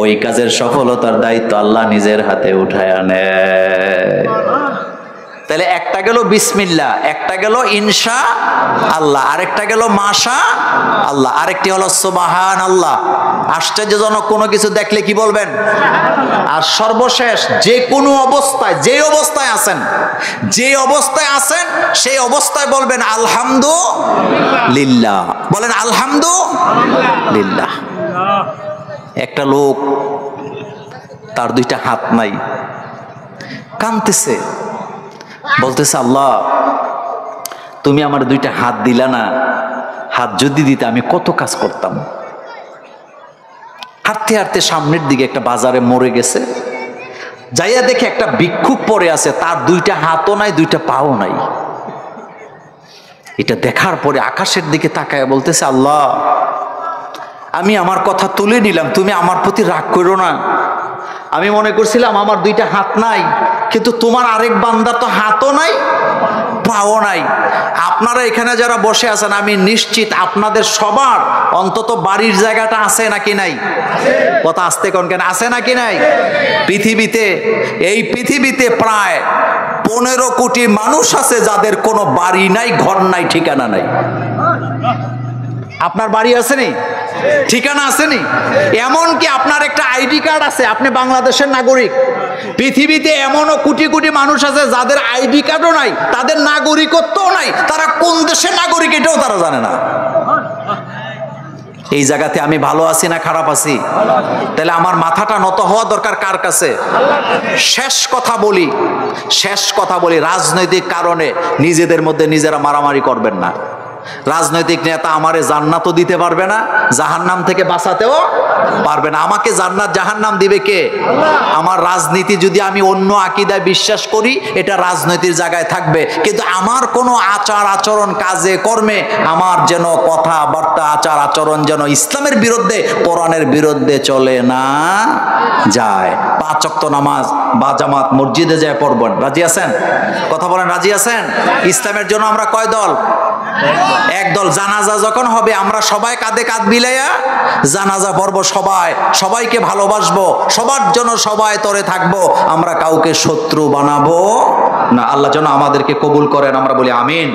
ওই কাজের সফলতার দায়িত্ব আল্লাহ নিজের হাতে উঠায় নেয়। তাহলে একটা গেল বিসমিল্লাহ, একটা গেল ইনশাআল্লাহ, আরেকটা গেল মাশাআল্লাহ, আরেকটি হলো সুবহানাল্লাহ। আশ্চর্যজনক কোনো কিছু দেখলে কি বলবেন? আর সর্বশেষ, যে কোনো অবস্থায়, যে অবস্থায় আছেন, যে অবস্থায় আছেন সেই অবস্থায় বলবেন আলহামদুলিল্লাহ। বলেন আলহামদুলিল্লাহ। একটা লোক, তার 2টা হাত নাই, কাঁদতেছে, বলতেছে আল্লাহ তুমি আমার 2টা হাত দিলা না, হাত যদি দিতে আমি কত কাজ করতাম। হাঁটতে হাঁটতে সামনের দিকে একটা বাজারে মরে গেছে, যাইয়া দেখে একটা ভিক্ষুক পড়ে আছে, তার 2টা হাতও নাই, 2টা পাও নাই। এটা দেখার পরে আকাশের দিকে তাকায় বলতেছে আল্লাহ আমি আমার কথা তুলে নিলাম, তুমি আমার প্রতি রাগ করো না। আমি মনে করছিলাম আমার 2টা হাত নাই, কিন্তু তোমার আরেক বান্দার তো হাতও নাই, পাও নাই। আপনারা এখানে যারা বসে আছেন, আমি নিশ্চিত আপনাদের সবার অন্তত বাড়ির জায়গাটা আছে নাকি নাই? কথা আসতে কোন কেন? আছে নাকি নাই? পৃথিবীতে, এই পৃথিবীতে প্রায় 15 কোটি মানুষ আছে যাদের কোনো বাড়ি নাই, ঘর নাই, ঠিকানা নাই। আপনার বাড়ি আছে নি? ঠিকানা আছে নি? এমনকি আপনার একটা আইডি কার্ড আছে, আপনি বাংলাদেশের নাগরিক। পৃথিবীতে এমনও কোটি কোটি মানুষ আছে যাদের আইডি কার্ডও নাই, তাদের নাগরিকত্বও নাই, তারা কোন দেশের নাগরিক এটাও তারা জানে না। এই জায়গাতে আমি ভালো আছি না খারাপ আছি? তাহলে আমার মাথাটা নত হওয়া দরকার কার কাছে? শেষ কথা বলি, রাজনৈতিক কারণে নিজেদের মধ্যে নিজেরা মারামারি করবেন না। রাজনৈতিক নেতা আমারে জান্নাতও দিতে পারবে না, জাহান্নাম থেকে বাঁচাতেও পারবে না। আমাকে জান্নাত জাহান্নাম দিবে কে? আমার রাজনীতি যদি আমি অন্য আকীদায় বিশ্বাস করি, এটা রাজনীতির জায়গায় থাকবে, কিন্তু আমার কোনো আচার আচরণ, কাজে কর্মে আমার যেন কথাবার্তা, আচার আচরণ যেন ইসলামের বিরুদ্ধে, কোরআনের বিরুদ্ধে চলে না যায়। 5 ওয়াক্ত নামাজ বা জামাত মসজিদে যায় পড়বেন। রাজি আছেন? কথা বলেন, রাজি আছেন? ইসলামের জন্য আমরা কয় দল? একদল। জানাজা যখন হবে আমরা সবাই কাঁধে কাঁধ মিলাইয়া জানাজা পড়ব, সবাইকে ভালোবাসবো, সবার জন্য সবাই তরে থাকবো, আমরা কাউকে শত্রু বানাবো না। আল্লাহ যেন আমাদেরকে কবুল করেন, আমরা বলি আমিন।